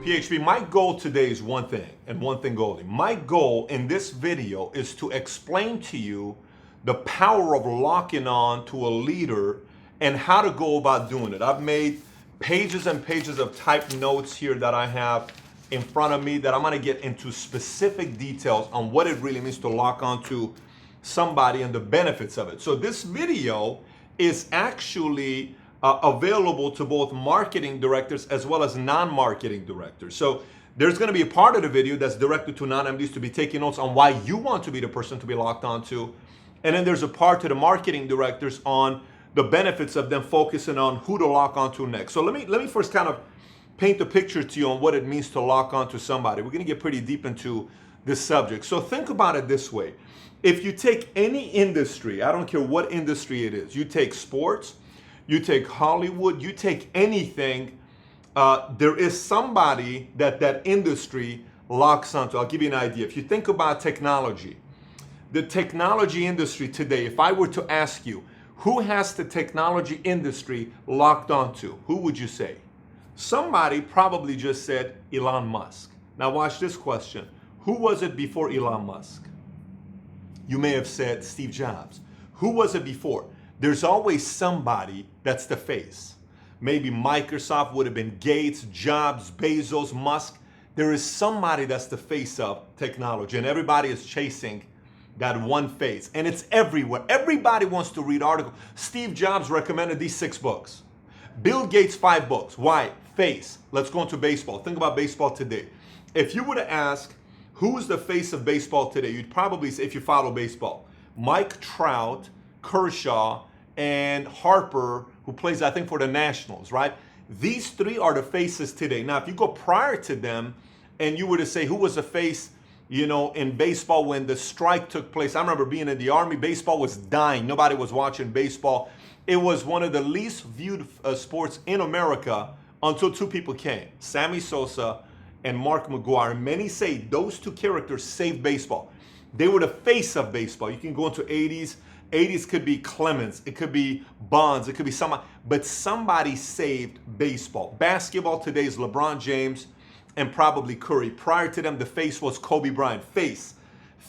PHP, my goal today is one thing and one thing only. My goal in this video is to explain to you the power of locking on to a leader and how to go about doing it. I've made pages and pages of typed notes here that I have in front of me that I'm gonna get into specific details on what it really means to lock on to somebody and the benefits of it. So this video is actually available to both marketing directors as well as non-marketing directors. So there's going to be a part of the video that's directed to non-MDs to be taking notes on why you want to be the person to be locked onto. And then there's a part to the marketing directors on the benefits of them focusing on who to lock onto next. So let me first kind of paint a picture to you on what it means to lock onto somebody. We're going to get pretty deep into this subject. So think about it this way. If you take any industry, I don't care what industry it is, you take sports, you take Hollywood, you take anything, there is somebody that industry locks onto. I'll give you an idea. If you think about technology, the technology industry today, if I were to ask you, who has the technology industry locked onto? Who would you say? Somebody probably just said Elon Musk. Now watch this question. Who was it before Elon Musk? You may have said Steve Jobs. Who was it before? There's always somebody that's the face. Maybe Microsoft would have been Gates, Jobs, Bezos, Musk. There is somebody that's the face of technology, and everybody is chasing that one face, and it's everywhere. Everybody wants to read articles. Steve Jobs recommended these 6 books. Bill Gates 5 books. Why? Face. Let's go into baseball. Think about baseball today. If you were to ask who's the face of baseball today, you'd probably say, if you follow baseball, Mike Trout, Kershaw, and Harper, who plays, I think, for the Nationals, right? These 3 are the faces today. Now, if you go prior to them and you were to say who was the face, in baseball when the strike took place, I remember being in the Army, baseball was dying. Nobody was watching baseball. It was one of the least viewed sports in America until 2 people came, Sammy Sosa and Mark McGwire. Many say those 2 characters saved baseball. They were the face of baseball. You can go into 80s. 80s could be Clemens, it could be Bonds, it could be somebody, but somebody saved baseball. Basketball today is LeBron James and probably Curry. Prior to them, the face was Kobe Bryant. Face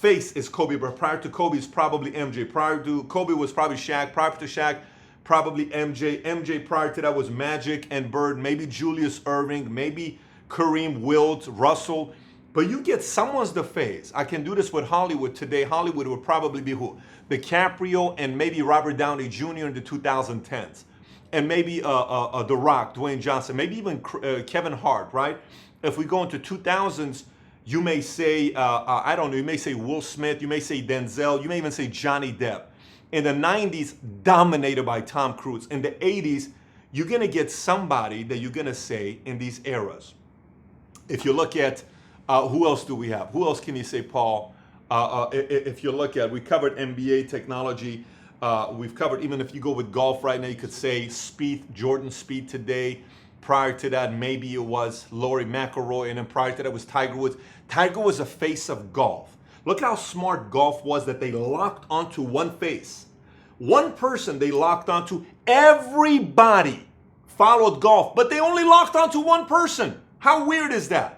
is Kobe Bryant. Prior to Kobe is probably MJ. Prior to Kobe was probably Shaq. Prior to Shaq, probably MJ. MJ prior to that was Magic and Bird, maybe Julius Erving, maybe Kareem, Wilt, Russell. But you get someone's the face. I can do this with Hollywood today. Hollywood would probably be who? DiCaprio and maybe Robert Downey Jr. in the 2010s. And maybe The Rock, Dwayne Johnson, maybe even Kevin Hart, right? If we go into 2000s, you may say, I don't know, you may say Will Smith, you may say Denzel, you may even say Johnny Depp. In the 90s, dominated by Tom Cruise. In the 80s, you're gonna get somebody that you're gonna say in these eras. If you look at, who else do we have? Who else can you say, Paul? If you look at, we covered NBA technology. We've covered, even if you go with golf right now, you could say Spieth, Jordan Spieth today. Prior to that, maybe it was Rory McIlroy, and then prior to that was Tiger Woods. Tiger was a face of golf. Look how smart golf was that they locked onto one face. One person they locked onto. Everybody followed golf, but they only locked onto one person. How weird is that?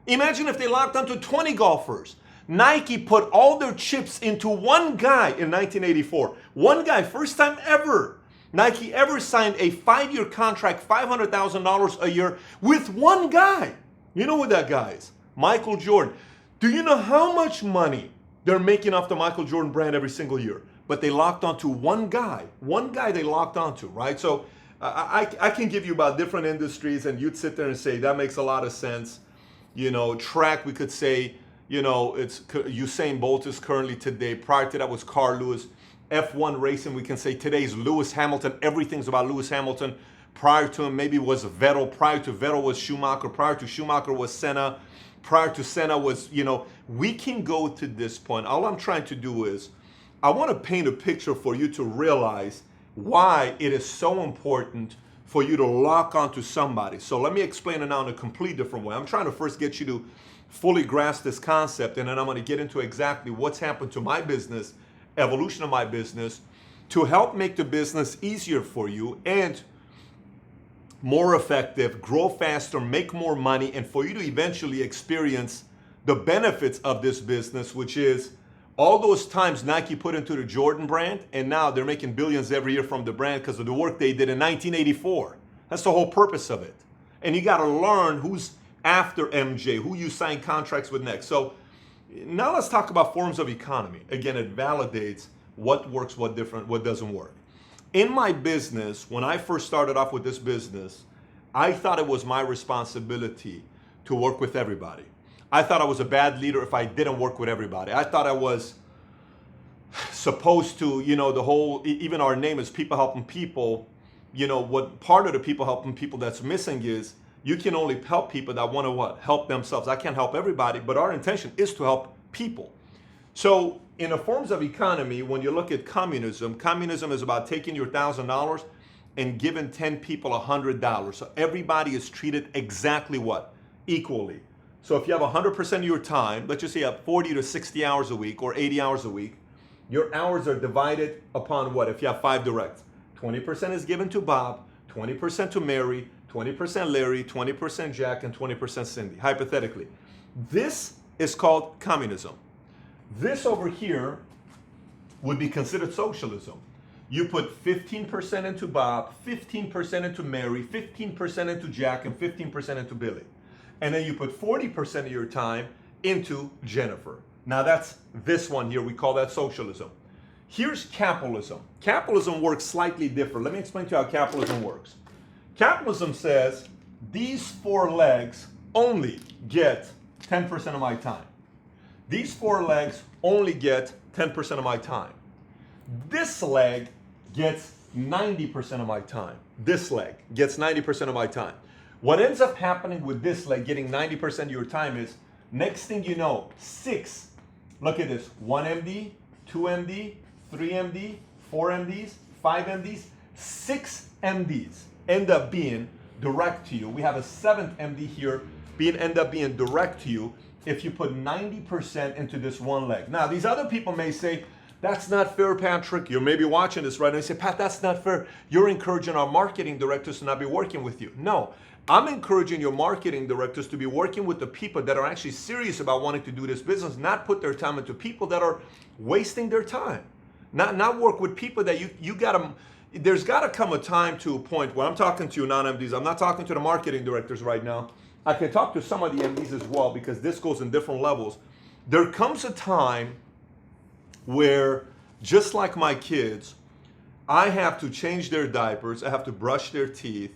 Imagine if they locked onto 20 golfers. Nike put all their chips into one guy in 1984. One guy, first time ever Nike ever signed a 5-year contract, $500,000 a year with one guy. You know who that guy is? Michael Jordan. Do you know how much money they're making off the Michael Jordan brand every single year? But they locked onto one guy. One guy they locked onto, right? So I can give you about different industries, and you'd sit there and say, that makes a lot of sense. Track, we could say, it's Usain Bolt is currently today. Prior to that was Carl Lewis. F1 racing, we can say today's Lewis Hamilton. Everything's about Lewis Hamilton. Prior to him, maybe was Vettel. Prior to Vettel was Schumacher. Prior to Schumacher was Senna. Prior to Senna was, we can go to this point. All I'm trying to do is, I want to paint a picture for you to realize why it is so important for you to lock onto somebody. So let me explain it now in a complete different way. I'm trying to first get you to fully grasp this concept, and then I'm going to get into exactly what's happened to my business, evolution of my business, to help make the business easier for you and more effective, grow faster, make more money, and for you to eventually experience the benefits of this business, which is all those times Nike put into the Jordan brand, and now they're making billions every year from the brand because of the work they did in 1984. That's the whole purpose of it. And you got to learn who's after MJ, who you sign contracts with next. So now let's talk about forms of economy. Again, it validates what works, what doesn't work. In my business, when I first started off with this business, I thought it was my responsibility to work with everybody. I thought I was a bad leader if I didn't work with everybody. I thought I was supposed to, the whole, even our name is People Helping People. What part of the People Helping People that's missing is you can only help people that want to what? Help themselves. I can't help everybody, but our intention is to help people. So in the forms of economy, when you look at communism is about taking your $1,000 and giving 10 people $100. So everybody is treated exactly what? Equally. So if you have 100% of your time, let's just say you have 40 to 60 hours a week or 80 hours a week, your hours are divided upon what? If you have 5 directs, 20% is given to Bob, 20% to Mary, 20% Larry, 20% Jack, and 20% Cindy, hypothetically. This is called communism. This over here would be considered socialism. You put 15% into Bob, 15% into Mary, 15% into Jack, and 15% into Billy. And then you put 40% of your time into Jennifer. Now that's this one here, we call that socialism. Here's capitalism. Capitalism works slightly different. Let me explain to you how capitalism works. Capitalism says these 4 legs only get 10% of my time. These 4 legs only get 10% of my time. This leg gets 90% of my time. This leg gets 90% of my time. What ends up happening with this leg getting 90% of your time is, next thing you know, 6, look at this, 1 MD, 2 MD, 3 MD, 4 MDs, 5 MDs, 6 MDs end up being direct to you. We have a 7th MD here end up being direct to you if you put 90% into this one leg. Now, these other people may say, that's not fair, Patrick. You're maybe watching this right now. You say, Pat, that's not fair. You're encouraging our marketing directors to not be working with you. No, I'm encouraging your marketing directors to be working with the people that are actually serious about wanting to do this business, not put their time into people that are wasting their time. Not work with people that you got to, there's got to come a time to a point where I'm talking to you non-MDs. I'm not talking to the marketing directors right now. I can talk to some of the MDs as well because this goes in different levels. There comes a time where, just like my kids, I have to change their diapers, I have to brush their teeth,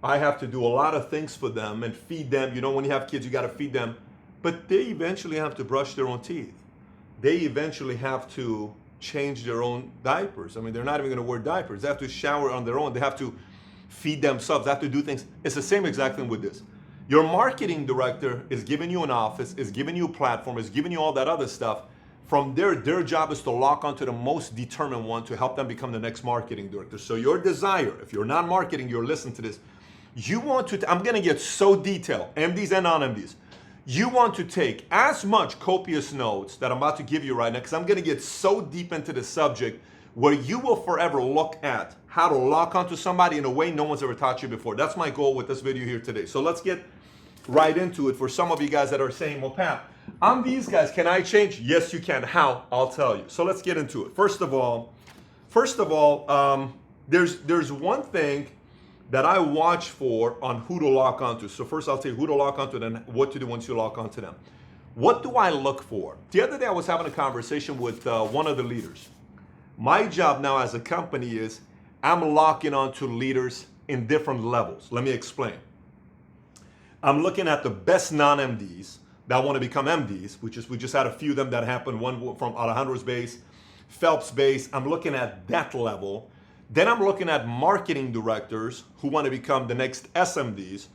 I have to do a lot of things for them and feed them. When you have kids, you got to feed them. But they eventually have to brush their own teeth. They eventually have to change their own diapers. I mean, they're not even going to wear diapers. They have to shower on their own. They have to feed themselves. They have to do things. It's the same exact thing with this. Your marketing director is giving you an office, is giving you a platform, is giving you all that other stuff. From there, their job is to lock onto the most determined one to help them become the next marketing director. So your desire, if you're not marketing, you're listening to this, you want to, I'm going to get so detailed, MDs and non-MDs. You want to take as much copious notes that I'm about to give you right now, because I'm going to get so deep into the subject where you will forever look at how to lock onto somebody in a way no one's ever taught you before. That's my goal with this video here today. So let's get right into it for some of you guys that are saying, well, Pat, I'm these guys. Can I change? Yes, you can. How? I'll tell you. So let's get into it. First of all, there's one thing that I watch for on who to lock onto. So first I'll tell you who to lock onto, then what to do once you lock onto them. What do I look for? The other day I was having a conversation with one of the leaders. My job now as a company is I'm locking onto leaders in different levels. Let me explain. I'm looking at the best non-MDs that want to become MDs, we just had a few of them that happened, one from Alejandro's base, Phelps' base. I'm looking at that level. Then I'm looking at marketing directors who want to become the next SMDs.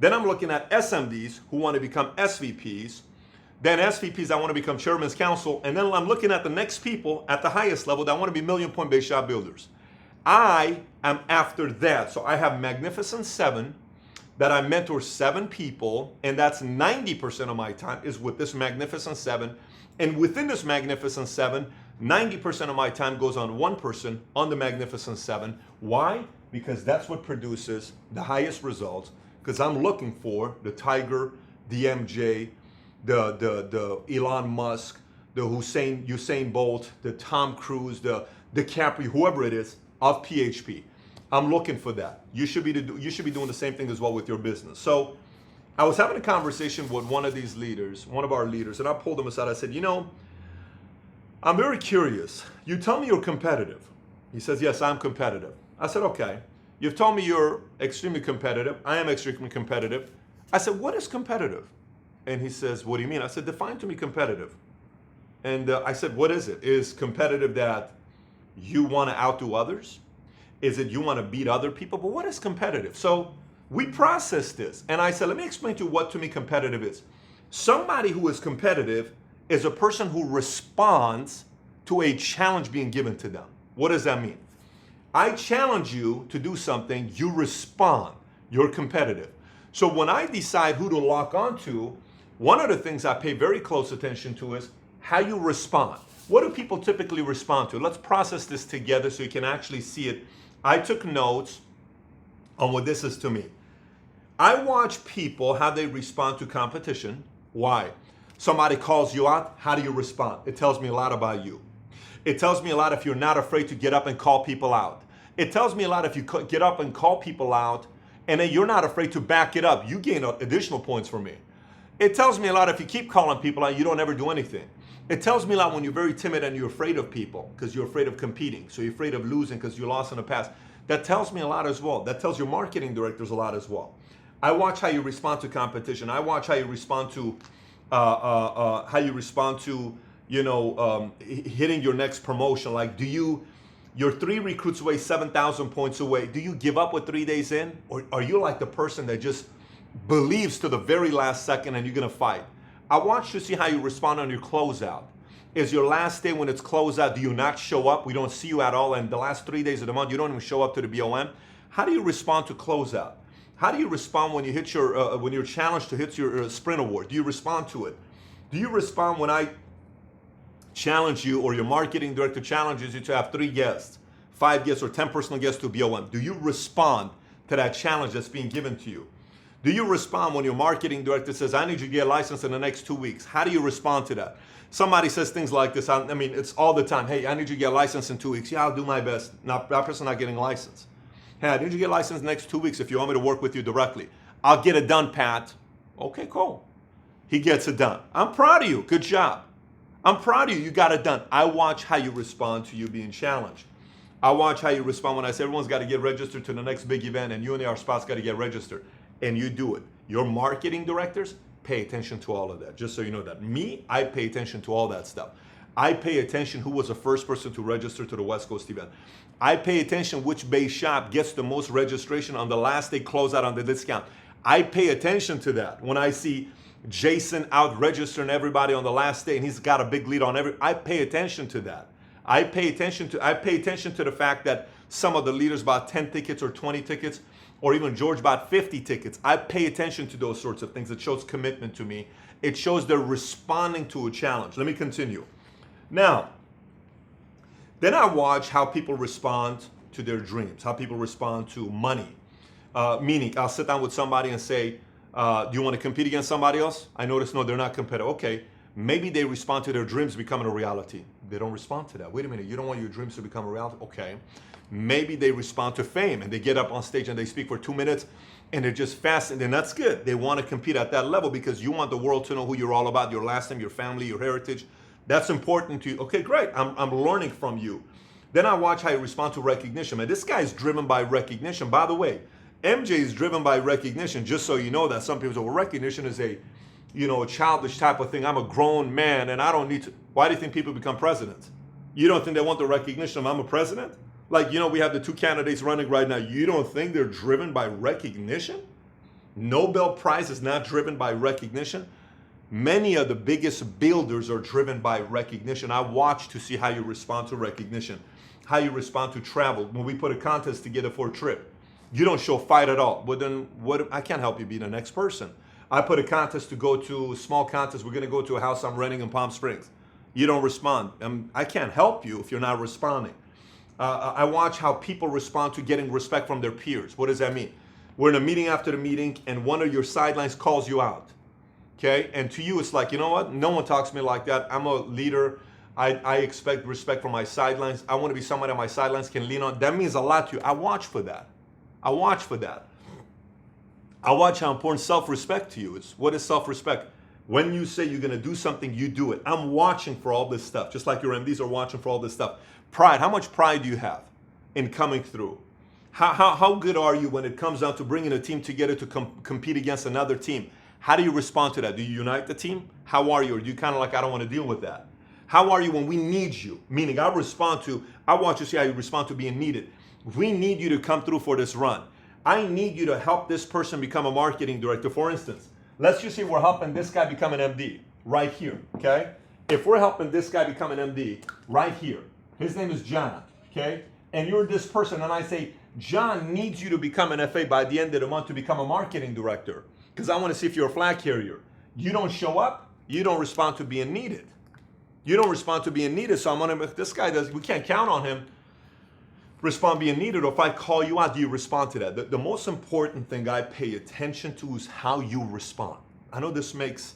Then I'm looking at SMDs who want to become SVPs. Then SVPs that want to become Chairman's Council. And then I'm looking at the next people at the highest level that want to be million-point base shop builders. I am after that. So I have Magnificent 7 that I mentor 7 people, and that's 90% of my time is with this Magnificent 7. And within this Magnificent 7, 90% of my time goes on one person on the Magnificent Seven. Why? Because that's what produces the highest results. Because I'm looking for the Tiger, the MJ, the Elon Musk, the Usain Bolt, the Tom Cruise, the DiCaprio, whoever it is, of PHP. I'm looking for that. You should be doing the same thing as well with your business. So I was having a conversation with one of these leaders, one of our leaders, and I pulled him aside. I said, you know, I'm very curious. You tell me you're competitive. He says, yes, I'm competitive. I said, okay. You've told me you're extremely competitive. I am extremely competitive. I said, what is competitive? And he says, what do you mean? I said, define to me competitive. And I said, what is it? Is competitive that you want to outdo others? Is it you want to beat other people? But what is competitive? So we processed this. And I said, let me explain to you what to me competitive is. Somebody who is competitive is a person who responds to a challenge being given to them. What does that mean? I challenge you to do something, you respond, you're competitive. So when I decide who to lock onto, one of the things I pay very close attention to is how you respond. What do people typically respond to? Let's process this together so you can actually see it. I took notes on what this is to me. I watch people, how they respond to competition. Why? Somebody calls you out, how do you respond? It tells me a lot about you. It tells me a lot if you're not afraid to get up and call people out. It tells me a lot if you get up and call people out and then you're not afraid to back it up. You gain additional points for me. It tells me a lot if you keep calling people out, you don't ever do anything. It tells me a lot when you're very timid and you're afraid of people because you're afraid of competing. So you're afraid of losing because you lost in the past. That tells me a lot as well. That tells your marketing directors a lot as well. I watch how you respond to competition. I watch how you respond to hitting your next promotion. Like, you're 3 recruits away, 7,000 points away. Do you give up with 3 days in? Or are you like the person that just believes to the very last second and you're gonna fight? I watch to see how you respond on your closeout. Is your last day when it's closeout, do you not show up? We don't see you at all. And the last 3 days of the month, you don't even show up to the BOM. How do you respond to closeout? How do you respond when you hit when you're challenged to hit your sprint award? Do you respond to it? Do you respond when I challenge you or your marketing director challenges you to have 3 guests, 5 guests, or 10 personal guests to BOM? Do you respond to that challenge that's being given to you? Do you respond when your marketing director says, I need you to get a license in the next 2 weeks? How do you respond to that? Somebody says things like this. I mean, it's all the time. Hey, I need you to get a license in 2 weeks. Yeah, I'll do my best. Not that person not getting a license. Hey, I need you to get a license next 2 weeks if you want me to work with you directly. I'll get it done, Pat. Okay, cool. He gets it done. I'm proud of you. Good job. I'm proud of you. You got it done. I watch how you respond to you being challenged. I watch how you respond when I say everyone's got to get registered to the next big event and you and our spouse got to get registered. And you do it. Your marketing directors pay attention to all of that. Just so you know that. Me, I pay attention to all that stuff. I pay attention who was the first person to register to the West Coast event. I pay attention which base shop gets the most registration on the last day closeout on the discount. I pay attention to that. When I see Jason out registering everybody on the last day and he's got a big lead on I pay attention to that. I pay attention to the fact that some of the leaders bought 10 tickets or 20 tickets, or even George bought 50 tickets. I pay attention to those sorts of things. It shows commitment to me. It shows they're responding to a challenge. Let me continue. Now, then I watch how people respond to their dreams, how people respond to money. Meaning, I'll sit down with somebody and say, do you want to compete against somebody else? I notice, no, they're not competitive. Okay, maybe they respond to their dreams becoming a reality. They don't respond to that. Wait a minute, you don't want your dreams to become a reality? Okay. Maybe they respond to fame and they get up on stage and they speak for 2 minutes and they're just fascinated, and that's good. They want to compete at that level because you want the world to know who you're all about, your last name, your family, your heritage. That's important to you. Okay, great. I'm learning from you. Then I watch how you respond to recognition. Man, this guy is driven by recognition. By the way, MJ is driven by recognition, just so you know that. Some people say, well, recognition is a childish type of thing. I'm a grown man and I don't need to. Why do you think people become presidents? You don't think they want the recognition of I'm a president? Like, we have the 2 candidates running right now. You don't think they're driven by recognition? Nobel Prize is not driven by recognition. Many of the biggest builders are driven by recognition. I watch to see how you respond to recognition, how you respond to travel. When we put a contest together for a trip, you don't show fight at all. But then I can't help you be the next person. I put a contest to go to a small contest. We're going to go to a house I'm renting in Palm Springs. You don't respond. I can't help you if you're not responding. I watch how people respond to getting respect from their peers. What does that mean? We're in a meeting after the meeting and one of your sidelines calls you out. Okay? And to you, it's like, you know what? No one talks to me like that. I'm a leader. I expect respect from my sidelines. I want to be someone that my sidelines can lean on. That means a lot to you. I watch for that. I watch for that. I watch how important self-respect to you is. What is self-respect? When you say you're going to do something, you do it. I'm watching for all this stuff, just like your MDs are watching for all this stuff. Pride. How much pride do you have in coming through? How good are you when it comes down to bringing a team together to compete against another team? How do you respond to that? Do you unite the team? How are you? Or do you kind of like, I don't want to deal with that? How are you when we need you? Meaning I want you to see how you respond to being needed. We need you to come through for this run. I need you to help this person become a marketing director. For instance, let's just say we're helping this guy become an MD right here, okay? If we're helping this guy become an MD right here, his name is John, okay? And you're this person, and I say, John needs you to become an FA by the end of the month to become a marketing director, because I want to see if you're a flag carrier. You don't show up, you don't respond to being needed. You don't respond to being needed, so I'm wondering if this guy does, we can't count on him respond being needed, or if I call you out, do you respond to that? The most important thing I pay attention to is how you respond. I know this makes,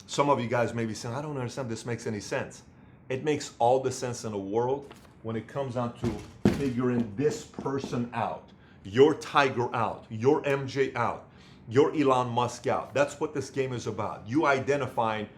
some of you guys may be saying, I don't understand if this makes any sense. It makes all the sense in the world when it comes down to figuring this person out, your Tiger out, your MJ out, your Elon Musk out. That's what this game is about. You identifying,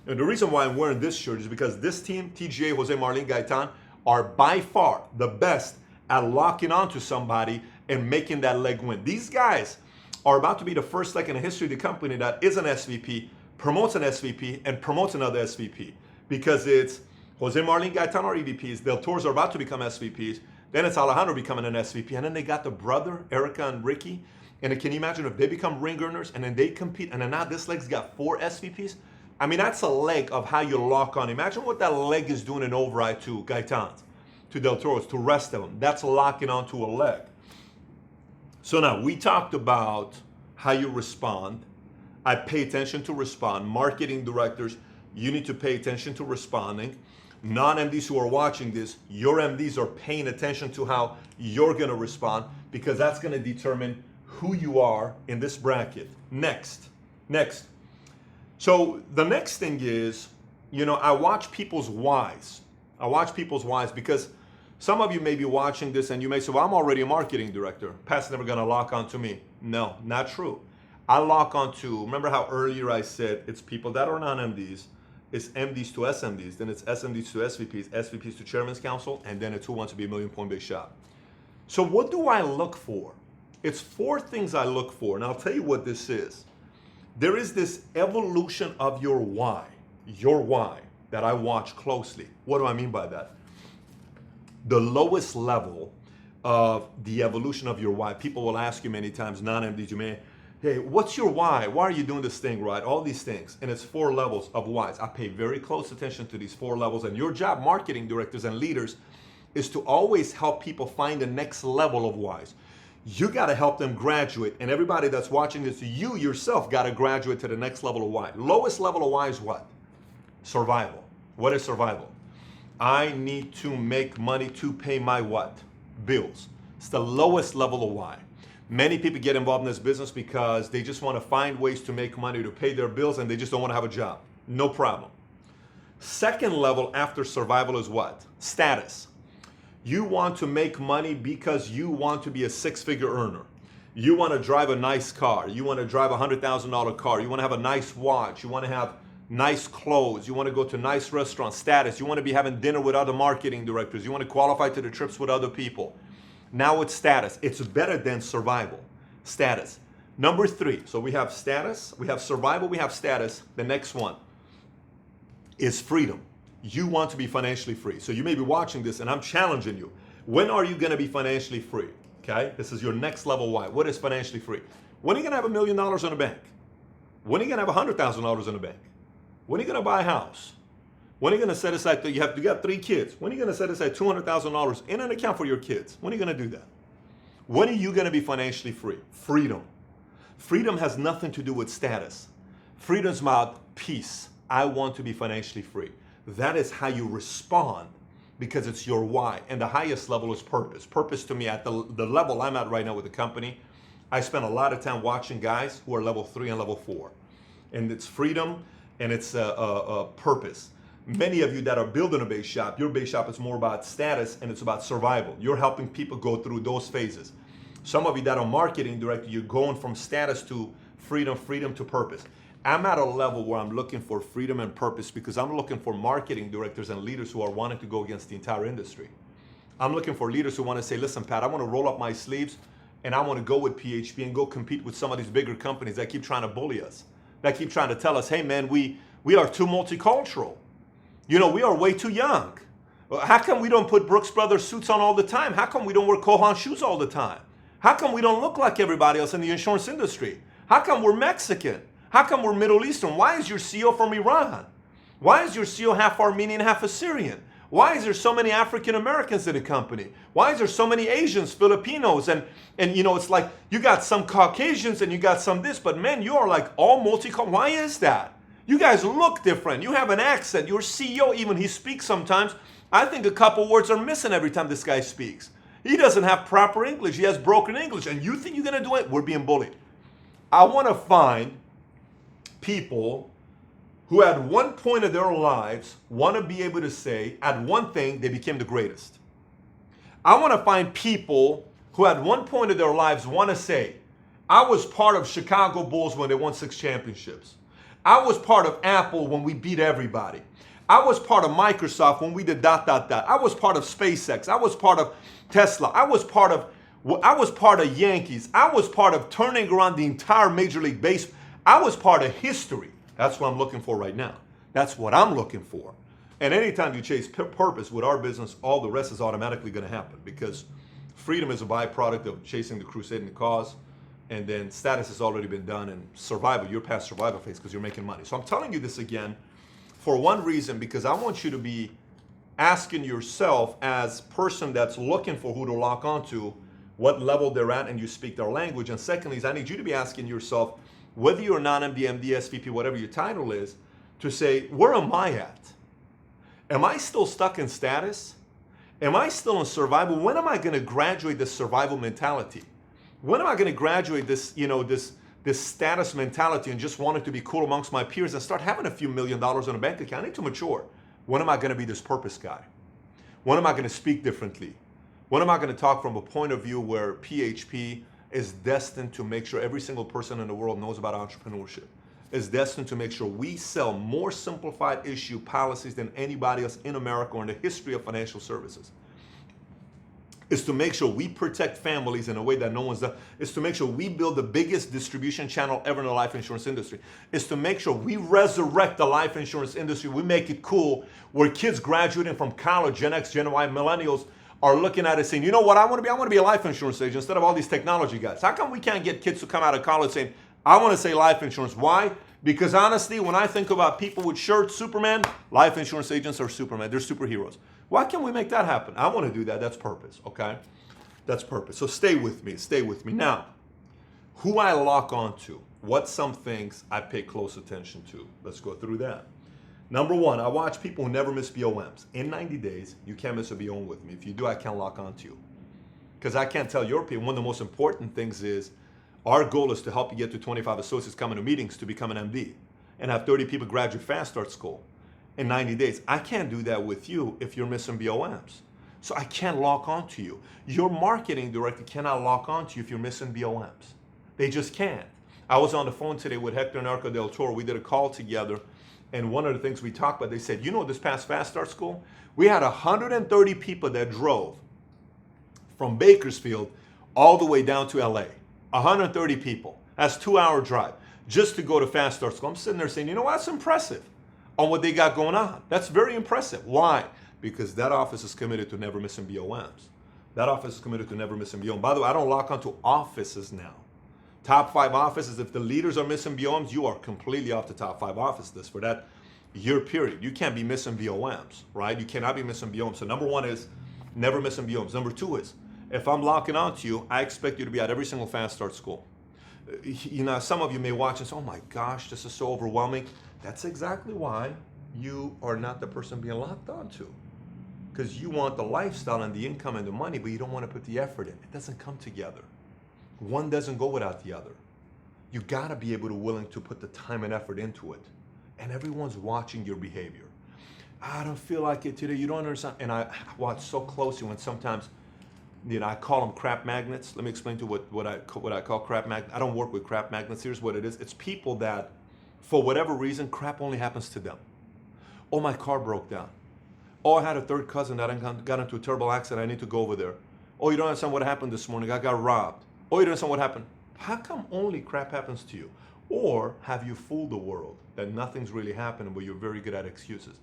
and the reason why I'm wearing this shirt is because this team, TGA, Jose, Marlene, Gaetan, are by far the best at locking onto somebody and making that leg win. These guys are about to be the first leg in the history of the company that is an SVP, promotes an SVP, and promotes another SVP. Because it's Jose, Marlene, Gaetan are EVPs, Del Toro's are about to become SVPs, then it's Alejandro becoming an SVP, and then they got the brother, Erica and Ricky. And can you imagine if they become ring earners and then they compete, and then now this leg's got 4 SVPs? I mean, that's a leg of how you lock on. Imagine what that leg is doing in override to Gaetan's, to Del Toro's, to rest of them. That's locking onto a leg. So now we talked about how you respond. I pay attention to respond. Marketing directors, you need to pay attention to responding. Non-MDs who are watching this, your MDs are paying attention to how you're going to respond, because that's going to determine who you are in this bracket. Next. So the next thing is, I watch people's whys. I watch people's whys because some of you may be watching this and you may say, well, I'm already a marketing director. Pat's never going to lock onto me. No, not true. I lock onto, remember how earlier I said it's people that are non-MDs, it's MDs to SMDs, then it's SMDs to SVPs, SVPs to Chairman's Council, and then it's who wants to be a $1 million point big shot. So what do I look for? It's 4 things I look for, and I'll tell you what this is. There is this evolution of your why that I watch closely. What do I mean by that? The lowest level of the evolution of your why. People will ask you many times, non-MDs, you may, hey, what's your why? Why are you doing this thing, right? All these things. And it's 4 levels of whys. I pay very close attention to these 4 levels. And your job, marketing directors and leaders, is to always help people find the next level of whys. You got to help them graduate. And everybody that's watching this, you yourself got to graduate to the next level of why. Lowest level of why is what? Survival. What is survival? I need to make money to pay my what? Bills. It's the lowest level of why. Many people get involved in this business because they just want to find ways to make money to pay their bills and they just don't want to have a job. No problem. Second level after survival is what? Status. You want to make money because you want to be a 6-figure earner. You want to drive a nice car. You want to drive a $100,000 car. You want to have a nice watch. You want to have nice clothes. You want to go to nice restaurants. Status. You want to be having dinner with other marketing directors. You want to qualify to the trips with other people. Now it's status. It's better than survival. Status. Number 3. So we have status, we have survival, we have status. The next one is freedom. You want to be financially free. So you may be watching this and I'm challenging you. When are you going to be financially free? Okay? This is your next level why. What is financially free? When are you going to have $1 million in the bank? When are you going to have $100,000 in the bank? When are you going to buy a house? When are you going to set aside, you got 3 kids. When are you going to set aside $200,000 in an account for your kids? When are you going to do that? When are you going to be financially free? Freedom. Freedom has nothing to do with status. Freedom's about peace. I want to be financially free. that is how you respond, because it's your why. And the highest level is purpose. Purpose to me, at the level I'm at right now with the company, I spend a lot of time watching guys who are level 3 and level 4. And it's freedom and it's purpose. Many of you that are building a base shop, your base shop is more about status and it's about survival. You're helping people go through those phases. Some of you that are marketing director, you're going from status to freedom, freedom to purpose. I'm at a level where I'm looking for freedom and purpose because I'm looking for marketing directors and leaders who are wanting to go against the entire industry. I'm looking for leaders who want to say, listen, Pat, I want to roll up my sleeves and I want to go with PHP and go compete with some of these bigger companies that keep trying to bully us, that keep trying to tell us, hey man, we are too multicultural. You know, we are way too young. How come we don't put Brooks Brothers suits on all the time? How come we don't wear Kohan shoes all the time? How come we don't look like everybody else in the insurance industry? How come we're Mexican? How come we're Middle Eastern? Why is your CEO from Iran? Why is your CEO half Armenian, half Assyrian? Why is there so many African Americans in the company? Why is there so many Asians, Filipinos? And you know, it's like you got some Caucasians and you got some this, but man, you are like all multicultural. Why is that? You guys look different. You have an accent. Your CEO, even he speaks sometimes, I think a couple words are missing every time this guy speaks. He doesn't have proper English. He has broken English. And you think you're going to do it? We're being bullied. I want to find people who at one point of their lives want to be able to say, at one thing, they became the greatest. I want to find people who at one point of their lives want to say, I was part of Chicago Bulls when they won 6 championships. I was part of Apple when we beat everybody. I was part of Microsoft when we did ... I was part of SpaceX. I was part of Tesla. I was part of Yankees. I was part of turning around the entire Major League Baseball. I was part of history. That's what I'm looking for right now. That's what I'm looking for. And anytime you chase purpose with our business, all the rest is automatically going to happen, because freedom is a byproduct of chasing the crusade and the cause. And then status has already been done, and survival, you're past survival phase because you're making money. So I'm telling you this again for one reason, because I want you to be asking yourself, as person that's looking for who to lock onto, what level they're at and you speak their language. And secondly is I need you to be asking yourself, whether you're non-MD, MD, SVP, whatever your title is, to say, where am I at? Am I still stuck in status? Am I still in survival? When am I going to graduate this survival mentality? When am I going to graduate this, this status mentality and just wanting to be cool amongst my peers and start having a few $1 million in a bank account? I need to mature. When am I going to be this purpose guy? When am I going to speak differently? When am I going to talk from a point of view where PHP is destined to make sure every single person in the world knows about entrepreneurship? Is destined to make sure we sell more simplified issue policies than anybody else in America or in the history of financial services. Is to make sure we protect families in a way that no one's done. Is to make sure we build the biggest distribution channel ever in the life insurance industry. Is to make sure we resurrect the life insurance industry. We make it cool, where kids graduating from college, Gen X, Gen Y, millennials, are looking at it saying, you know what I want to be? I want to be a life insurance agent instead of all these technology guys. How come we can't get kids to come out of college saying, I want to say life insurance? Why? Because honestly, when I think about people with shirts, Superman, life insurance agents are Superman. They're superheroes. Why can't we make that happen? I want to do that. That's purpose, okay? That's purpose. So stay with me. Stay with me. Now, who I lock onto, what some things I pay close attention to. Let's go through that. Number one, I watch people who never miss BOMs. In 90 days, you can't miss a BOM with me. If you do, I can't lock onto you. Because I can't tell your people, one of the most important things is, our goal is to help you get to 25 associates coming to meetings to become an MD and have 30 people graduate Fast Start School in 90 days. I can't do that with you if you're missing BOMs. So I can't lock onto you. Your marketing director cannot lock onto you if you're missing BOMs. They just can't. I was on the phone today with Hector and Arco del Toro. We did a call together, and one of the things we talked about, they said, you know, this past Fast Start School, we had 130 people that drove from Bakersfield all the way down to LA. 130 people. That's a 2-hour drive just to go to Fast Start School. I'm sitting there saying, you know what, that's impressive on what they got going on. That's very impressive. Why? Because that office is committed to never missing BOMs. That office is committed to never missing BOMs. By the way, I don't lock onto offices now. Top 5 offices, if the leaders are missing BOMs, you are completely off the top 5 office list for that year period. You can't be missing BOMs, right? You cannot be missing BOMs. So number one is never missing BOMs. Number two is, if I'm locking onto you, I expect you to be at every single Fast Start School. You know, some of you may watch and say, oh my gosh, this is so overwhelming. That's exactly why you are not the person being locked onto. Because you want the lifestyle and the income and the money, but you don't want to put the effort in. It doesn't come together. One doesn't go without the other. You gotta be able to willing to put the time and effort into it. And everyone's watching your behavior. I don't feel like it today. You don't understand. And I watch so closely when sometimes, I call them crap magnets. Let me explain to you what I call crap magnets. I don't work with crap magnets. Here's what it is. It's people that, for whatever reason, crap only happens to them. Oh, my car broke down. Oh, I had a third cousin that got into a terrible accident. I need to go over there. Oh, you don't understand what happened this morning. I got robbed. Oh, you don't understand what happened. How come only crap happens to you? Or have you fooled the world that nothing's really happening, but you're very good at excuses?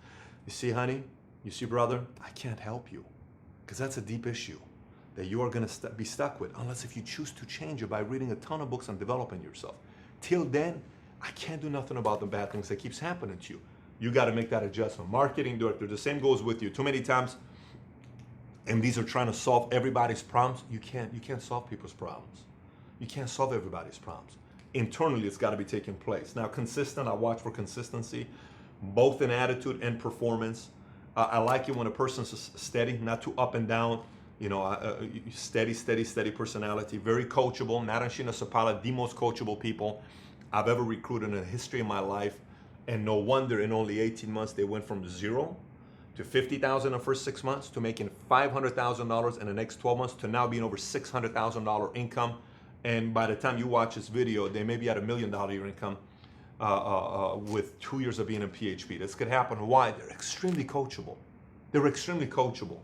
You see, honey, you see, brother, I can't help you, because that's a deep issue that you are going to be stuck with, unless if you choose to change it by reading a ton of books and developing yourself. Till then, I can't do nothing about the bad things that keeps happening to you. You got to make that adjustment. Marketing director, the same goes with you. Too many times, MDs are trying to solve everybody's problems. You can't solve people's problems. You can't solve everybody's problems. Internally, it's got to be taking place. Now, consistent, I watch for consistency, both in attitude and performance. I like it when a person's steady, not too up and down. Steady personality, very coachable. Narashina Sapala, the most coachable people I've ever recruited in the history of my life. And no wonder in only 18 months, they went from zero to 50,000 in the first 6 months to making $500,000 in the next 12 months to now being over $600,000 income. And by the time you watch this video, they may be at $1 million year income with 2 years of being in PHP. This could happen. Why? They're extremely coachable. They're extremely coachable.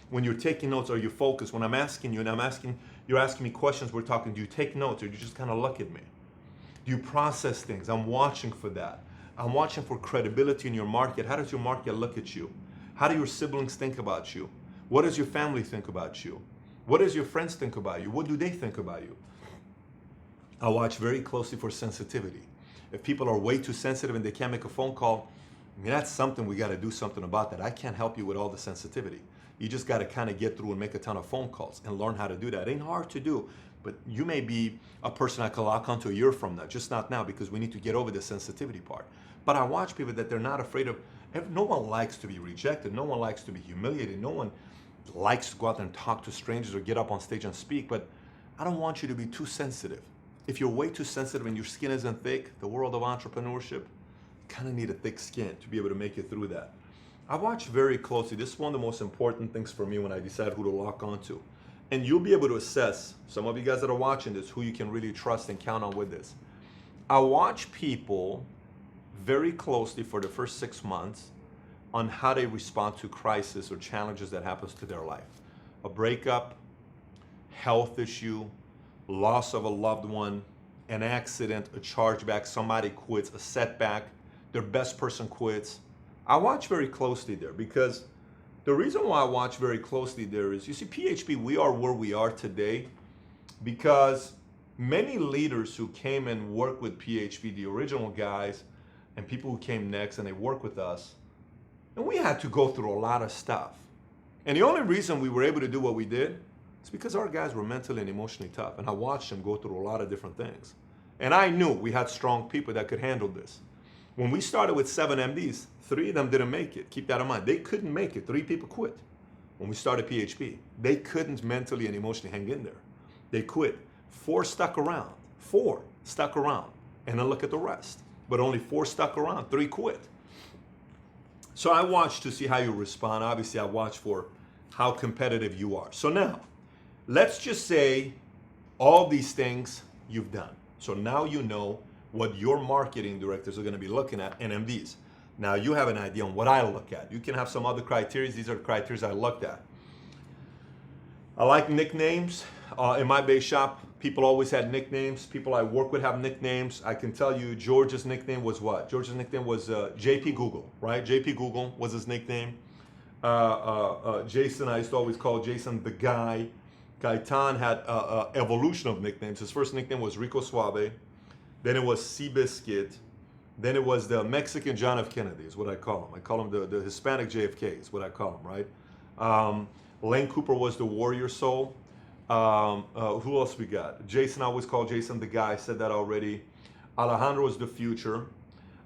When you're taking notes, are you focused? When I'm asking you, and you're asking me questions, we're talking, do you take notes or do you just kind of look at me? Do you process things? I'm watching for that. I'm watching for credibility in your market. How does your market look at you? How do your siblings think about you? What does your family think about you? What does your friends think about you? What do they think about you? I watch very closely for sensitivity. If people are way too sensitive and they can't make a phone call, that's something we got to do something about that. I can't help you with all the sensitivity. You just got to kind of get through and make a ton of phone calls and learn how to do that. It ain't hard to do, but you may be a person I can lock onto a year from now, just not now, because we need to get over the sensitivity part. But I watch people that they're not afraid of. No one likes to be rejected. No one likes to be humiliated. No one likes to go out there and talk to strangers or get up on stage and speak, but I don't want you to be too sensitive. If you're way too sensitive and your skin isn't thick, the world of entrepreneurship, you kind of need a thick skin to be able to make it through that. I watch very closely. This is one of the most important things for me when I decide who to lock onto. And you'll be able to assess, some of you guys that are watching this, who you can really trust and count on with this. I watch people very closely for the first 6 months on how they respond to crisis or challenges that happens to their life. A breakup, health issue, loss of a loved one, an accident, a chargeback, somebody quits, a setback, their best person quits. I watch very closely there, because the reason why I watch very closely there is, you see, PHP, we are where we are today because many leaders who came and worked with PHP, the original guys, and people who came next and they work with us, and we had to go through a lot of stuff. And the only reason we were able to do what we did is because our guys were mentally and emotionally tough. And I watched them go through a lot of different things. And I knew we had strong people that could handle this. When we started with 7 MDs, 3 of them didn't make it. Keep that in mind. They couldn't make it. 3 people quit. When we started PHP, they couldn't mentally and emotionally hang in there. They quit. 4 stuck around. 4 stuck around. And then look at the rest. But only 4 stuck around. 3 quit. So I watch to see how you respond. Obviously, I watch for how competitive you are. So now, let's just say all these things you've done. So now you know what your marketing directors are going to be looking at in MDs. Now you have an idea on what I look at. You can have some other criteria. These are the criteria I looked at. I like nicknames. In my base shop, people always had nicknames. People I work with have nicknames. I can tell you George's nickname was what? George's nickname was JP Google, right? JP Google was his nickname. Jason, I used to always call Jason the guy. Gaetan had evolution of nicknames. His first nickname was Rico Suave. Then it was Seabiscuit. Then it was the Mexican John F. Kennedy is what I call him. I call him the Hispanic JFK is what I call him, right? Lane Cooper was the warrior soul. Who else we got? Jason, I always call Jason the guy. I said that already. Alejandro is the future.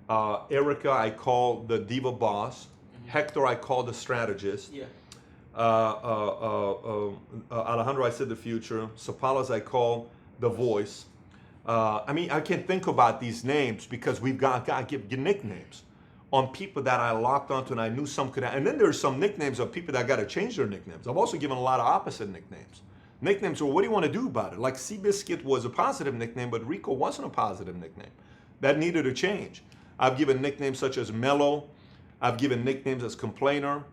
Erica, I call the diva boss. Hector, I call the strategist. Yeah. Alejandro, I said the future. Sapalas, I call the voice. I mean, I can think about these names because we've got to give nicknames on people that I locked onto and I knew some could. And then there's some nicknames of people that got to change their nicknames. I've also given a lot of opposite nicknames. Nicknames, well, what do you want to do about it? Like Seabiscuit was a positive nickname, but Rico wasn't a positive nickname. That needed a change. I've given nicknames such as Mellow. I've given nicknames as Complainer.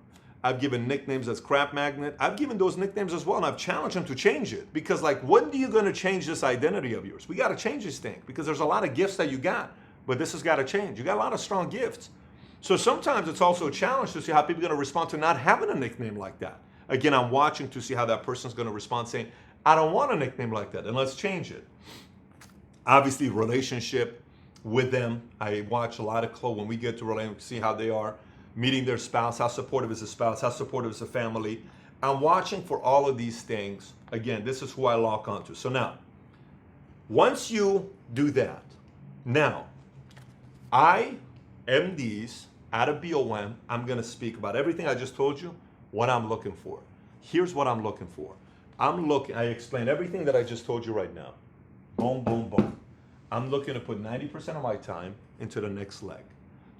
I've given nicknames as Crap Magnet. I've given those nicknames as well, and I've challenged them to change it. Because, like, when are you going to change this identity of yours? We got to change this thing because there's a lot of gifts that you got, but this has got to change. You got a lot of strong gifts. So sometimes it's also a challenge to see how people are going to respond to not having a nickname like that. Again, I'm watching to see how that person's going to respond, saying, I don't want a nickname like that, and let's change it. Obviously, relationship with them. I watch a lot of close when we get to relationship, see how they are. Meeting their spouse, how supportive is the spouse, how supportive is the family. I'm watching for all of these things. Again, this is who I lock onto. So now, once you do that, now, MDs, out of BOM, I'm going to speak about everything I just told you, what I'm looking for. Here's what I'm looking for. I explained everything that I just told you right now. Boom, boom, boom. I'm looking to put 90% of my time into the next leg,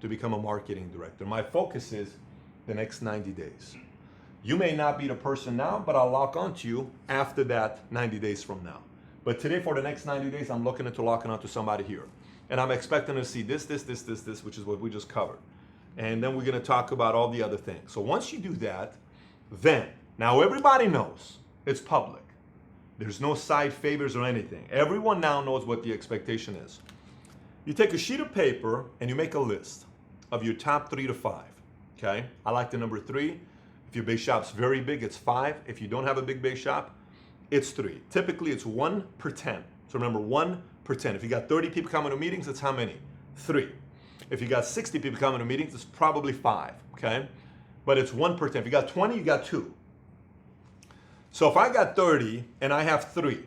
to become a marketing director. My focus is the next 90 days. You may not be the person now, but I'll lock onto you after that 90 days from now. But today, for the next 90 days, I'm looking into locking onto somebody here. And I'm expecting to see this, which is what we just covered. And then we're gonna talk about all the other things. So once you do that, then, now everybody knows it's public. There's no side favors or anything. Everyone now knows what the expectation is. You take a sheet of paper and you make a list of your top 3 to 5, okay? I like the number 3. If your base shop's very big, it's 5. If you don't have a big base shop, it's 3. Typically, it's 1 per 10. So remember, 1 per 10. If you got 30 people coming to meetings, it's how many? 3. If you got 60 people coming to meetings, it's probably 5, okay? But it's 1 per 10. If you got 20, you got 2. So if I got 30 and I have 3,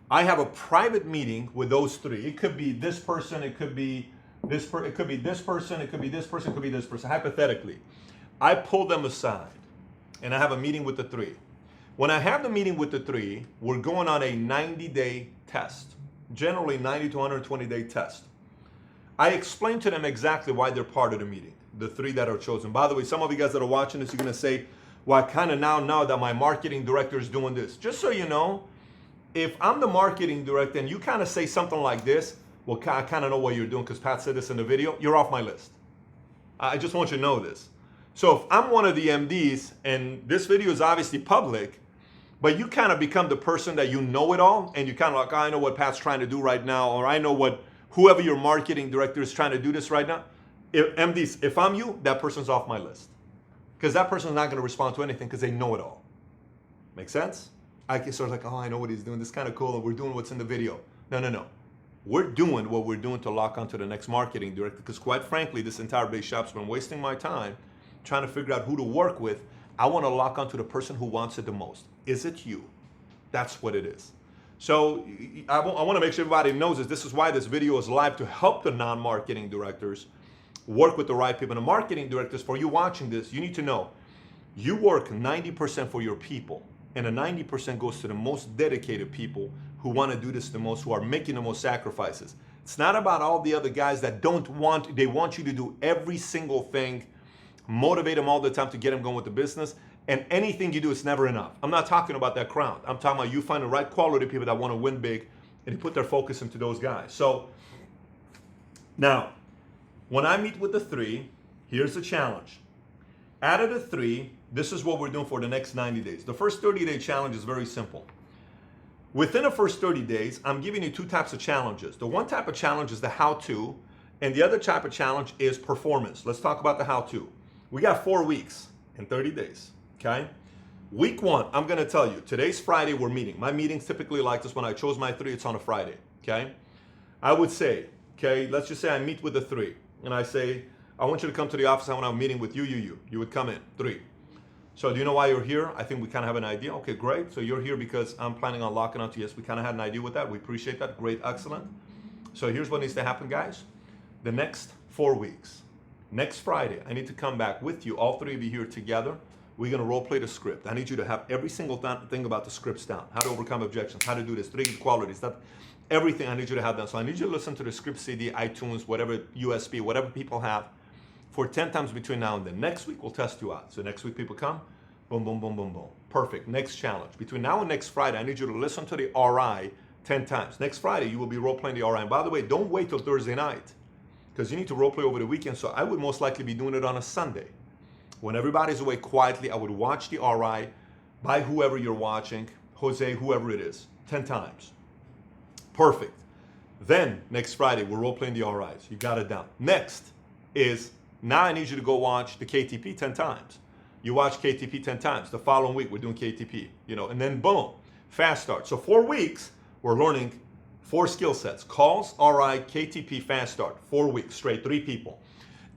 I have a private meeting with those 3. It could be this person, it could be this person, it could be this person, it could be this person, it could be this person. Hypothetically, I pull them aside and I have a meeting with the 3. When I have the meeting with the 3, we're going on a 90-day test, generally 90 to 120-day test. I explain to them exactly why they're part of the meeting, the 3 that are chosen. By the way, some of you guys that are watching this, you're going to say, well, I kind of now know that my marketing director is doing this. Just so you know, if I'm the marketing director and you kind of say something like this, well, I kind of know what you're doing because Pat said this in the video, you're off my list. I just want you to know this. So if I'm one of the MDs and this video is obviously public, but you kind of become the person that you know it all and you kind of like, oh, I know what Pat's trying to do right now, or I know what whoever your marketing director is trying to do this right now. MDs, if I'm you, that person's off my list. Because that person's not going to respond to anything because they know it all. Make sense? I can sort of like, oh, I know what he's doing. This is kind of cool. And we're doing what's in the video. No. We're doing what we're doing to lock onto the next marketing director. Because quite frankly, this entire base shop's been wasting my time trying to figure out who to work with. I want to lock onto the person who wants it the most. Is it you? That's what it is. So I want to make sure everybody knows this is why this video is live, to help the non-marketing directors work with the right people. And the marketing directors, for you watching this, you need to know you work 90% for your people, and the 90% goes to the most dedicated people who want to do this the most, who are making the most sacrifices. It's not about all the other guys that they want you to do every single thing, motivate them all the time to get them going with the business, and anything you do is never enough. I'm not talking about that crowd. I'm talking about you find the right quality people that want to win big, and you put their focus into those guys. So now, when I meet with the 3, here's the challenge. Out of the 3, this is what we're doing for the next 90 days. The first 30-day challenge is very simple. Within the first 30 days, I'm giving you 2 types of challenges. The one type of challenge is the how-to, and the other type of challenge is performance. Let's talk about the how-to. We got 4 weeks and 30 days, okay? Week 1, I'm gonna tell you, today's Friday, we're meeting. My meetings typically like this. When I chose my 3, it's on a Friday, okay? I would say, okay, let's just say I meet with the 3. And I say, I want you to come to the office. I want to have a meeting with you. You would come in. 3. So do you know why you're here? I think we kind of have an idea. Okay, great. So you're here because I'm planning on locking onto you. Yes, we kind of had an idea with that. We appreciate that. Great, excellent. So here's what needs to happen, guys. the next 4 weeks. Next Friday, I need to come back with you, all three of you here together. We're going to role play the script. I need you to have every single thing about the scripts down. How to overcome objections, how to do this, 3 qualities, that, everything I need you to have done. So I need you to listen to the script CD, iTunes, whatever, USB, whatever people have, for 10 times between now and then. Next week, we'll test you out. So next week, people come, boom, boom, boom, boom, boom. Perfect. Next challenge. Between now and next Friday, I need you to listen to the RI 10 times. Next Friday, you will be role-playing the RI. And by the way, don't wait till Thursday night, because you need to role-play over the weekend. So I would most likely be doing it on a Sunday. When everybody's away quietly, I would watch the RI by whoever you're watching, Jose, whoever it is, 10 times. Perfect. Then, next Friday, we're role-playing the RIs. You got it down. Next is, now I need you to go watch the KTP 10 times. You watch KTP 10 times. The following week, we're doing KTP, and then boom, fast start. So 4 weeks, we're learning 4 skill sets. Calls, RI, KTP, fast start. 4 weeks straight, 3 people.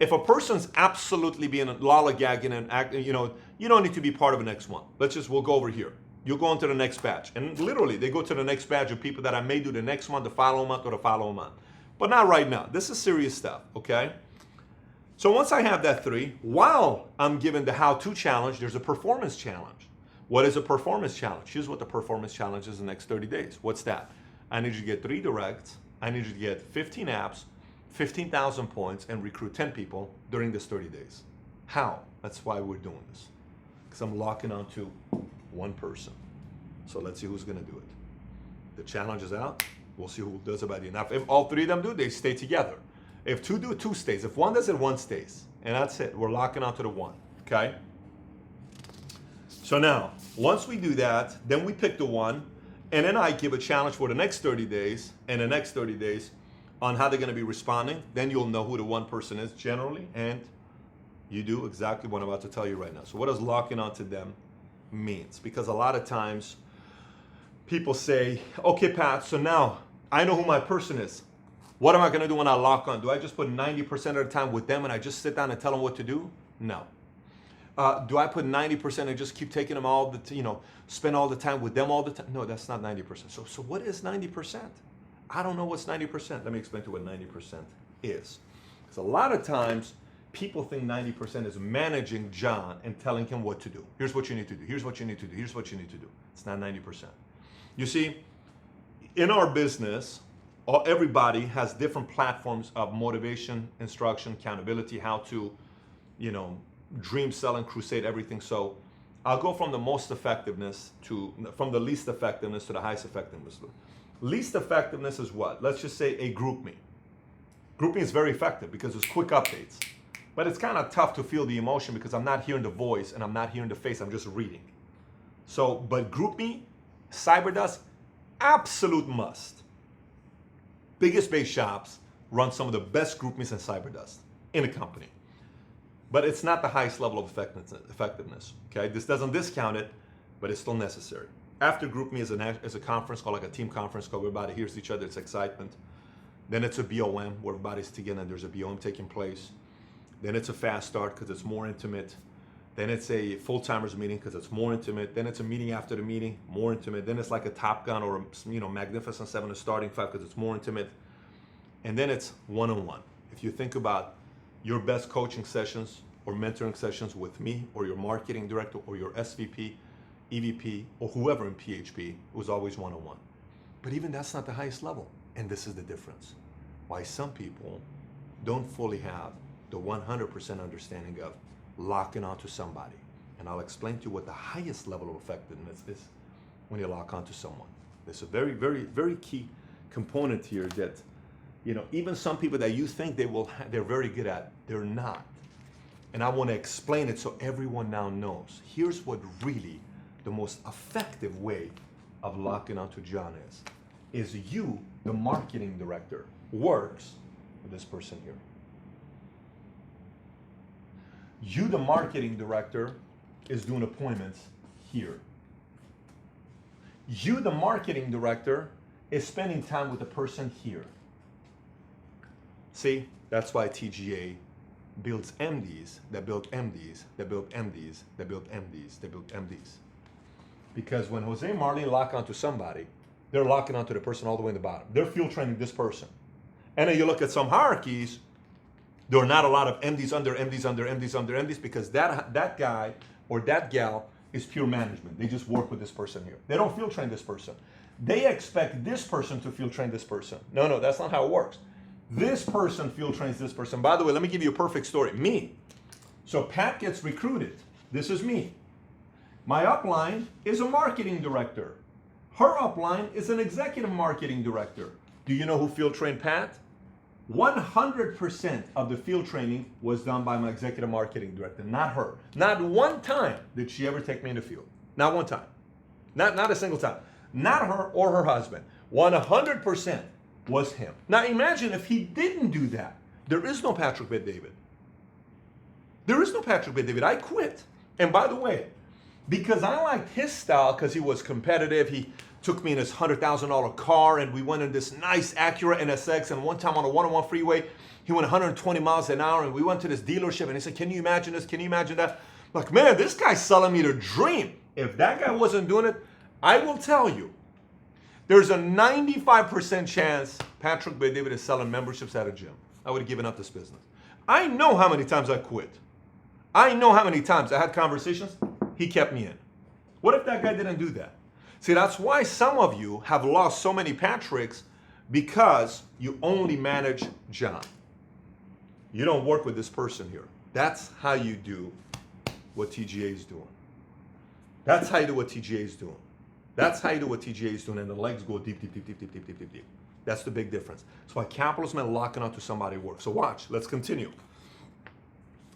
If a person's absolutely being lollygagging and acting, you don't need to be part of the next one. We'll go over here. You'll go into the next batch. And literally, they go to the next batch of people that I may do the next one, the following month, or the following month. But not right now. This is serious stuff, okay? So once I have that 3, while I'm given the how-to challenge, there's a performance challenge. What is a performance challenge? Here's what the performance challenge is in the next 30 days. What's that? I need you to get 3 directs. I need you to get 15 apps, 15,000 points, and recruit 10 people during this 30 days. How? That's why we're doing this. Because I'm locking onto one person. So let's see who's going to do it. The challenge is out. We'll see who does it by the end. Now, if all 3 of them do, they stay together. If 2 do, 2 stays. If 1 does it, 1 stays. And that's it. We're locking onto the 1. Okay? So now, once we do that, then we pick the 1. And then I give a challenge for the next 30 days. And the next 30 days on how they're going to be responding. Then you'll know who the 1 person is generally. And you do exactly what I'm about to tell you right now. So what does locking onto them means? Because a lot of times people say, okay, Pat, so now I know who my person is. What am I going to do when I lock on? Do I just put 90% of the time with them and I just sit down and tell them what to do? No. Do I put 90% and just keep taking them all spend all the time with them all the time? No, that's not 90%. So what is 90%? I don't know what's 90%. Let me explain to you what 90% is. Because a lot of times people think 90% is managing John and telling him what to do. Here's what you need to do. Here's what you need to do. Here's what you need to do. It's not 90%. You see, in our business, everybody has different platforms of motivation, instruction, accountability, how to, dream, sell, and crusade everything. So I'll go from the most effectiveness from the least effectiveness to the highest effectiveness. Least effectiveness is what? Let's just say a GroupMe. GroupMe is very effective because it's quick updates. But it's kind of tough to feel the emotion because I'm not hearing the voice and I'm not hearing the face, I'm just reading. So, but GroupMe, CyberDust, absolute must. Biggest base shops run some of the best GroupMes and CyberDust in a company. But it's not the highest level of effectiveness. Okay, this doesn't discount it, but it's still necessary. After GroupMe is a conference called like a team conference called where everybody hears each other, it's excitement. Then it's a BOM where everybody's together and there's a BOM taking place. Then it's a fast start because it's more intimate. Then it's a full-timers meeting because it's more intimate. Then it's a meeting after the meeting, more intimate. Then it's like a Top Gun or a Magnificent Seven, a starting 5 because it's more intimate. And then it's one-on-one. If you think about your best coaching sessions or mentoring sessions with me or your marketing director or your SVP, EVP, or whoever in PHP, it was always one-on-one. But even that's not the highest level. And this is the difference. Why some people don't fully have the 100% understanding of locking onto somebody. And I'll explain to you what the highest level of effectiveness is when you lock onto someone. There's a very, very, very key component here that, even some people that you think they're very good at, they're not. And I want to explain it so everyone now knows. Here's what really the most effective way of locking onto John is you, the marketing director, works with this person here. You, the marketing director, is doing appointments here. You, the marketing director, is spending time with the person here. See, that's why TGA builds MDs that build MDs that build MDs that build MDs that build MDs. Because when Jose and Marlene lock onto somebody, they're locking onto the person all the way in the bottom. They're field training this person. And then you look at some hierarchies, There are not a lot of MDs under MDs under MDs under MDs because that guy or that gal is pure management. They just work with this person here. They don't field train this person. They expect this person to field train this person. No, that's not how it works. This person field trains this person. By the way, let me give you a perfect story. Me. So Pat gets recruited. This is me. My upline is a marketing director. Her upline is an executive marketing director. Do you know who field trained Pat? 100% of the field training was done by my executive marketing director, not her. Not one time did she ever take me in the field. Not one time. Not a single time. Not her or her husband. 100% was him. Now imagine if he didn't do that. There is no Patrick Bet-David. There is no Patrick Bet-David. I quit. And by the way, because I liked his style, because he was competitive, he took me in his $100,000 car and we went in this nice Acura NSX, and one time on a 101 freeway, he went 120 miles an hour and we went to this dealership and he said, can you imagine this? Can you imagine that? I'm like, man, this guy's selling me the dream. If that guy wasn't doing it, I will tell you, there's a 95% chance Patrick Bet-David is selling memberships at a gym. I would have given up this business. I know how many times I quit. I know how many times I had conversations, he kept me in. What if that guy didn't do that? See, that's why some of you have lost so many Patricks, because you only manage John. You don't work with this person here. That's how you do what TGA is doing. That's how you do what TGA is doing. That's how you do what TGA is doing, and the legs go deep, deep, deep, deep, deep, deep, deep, deep, deep. That's the big difference. That's why capitalism and locking onto somebody works. So watch, let's continue.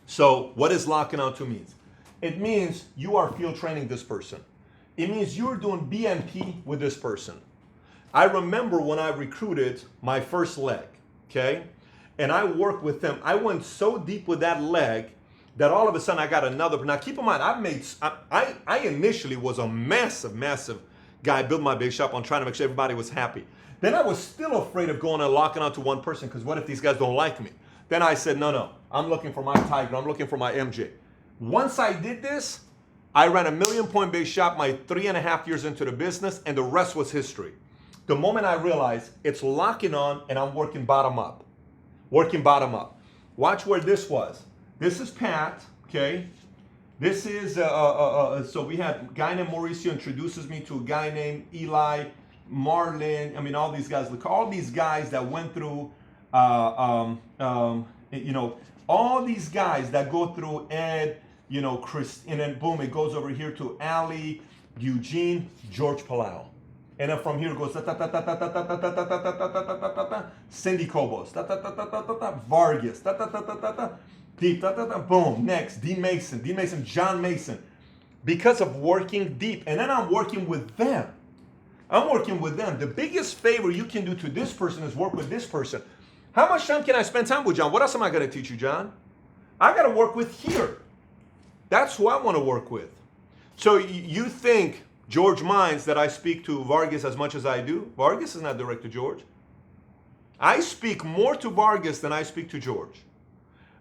So what does locking onto means? It means you are field training this person. It means you're doing BNP with this person. I remember when I recruited my first leg, okay? And I worked with them. I went so deep with that leg that all of a sudden I got another. Now keep in mind, I initially was a massive guy, built my big shop on trying to make sure everybody was happy. Then I was still afraid of going and locking onto one person, because what if these guys don't like me? Then I said, no, I'm looking for my Tiger, I'm looking for my MJ. Once I did this, I ran a $1 million point base shop my 3.5 years into the business, and the rest was history. The moment I realized it's locking on and I'm working bottom up. Working bottom up. Watch where this was. This is Pat, okay? This is, so we had a guy named Mauricio introduces me to a guy named Eli, Marlin, I mean, all these guys. Look, all these guys that went through, all these guys that go through Ed, Chris, and then boom, it goes over here to Ali, Eugene, George Palau. And then from here it goes Cindy Cobos, Vargas, deep, boom, next, D Mason, John Mason. Because of working deep. And then I'm working with them. The biggest favor you can do to this person is work with this person. How much time can I spend time with John? What else am I going to teach you, John? I got to work with here. That's who I want to work with. So you think George minds that I speak to Vargas as much as I do? Vargas is not direct to George. I speak more to Vargas than I speak to George.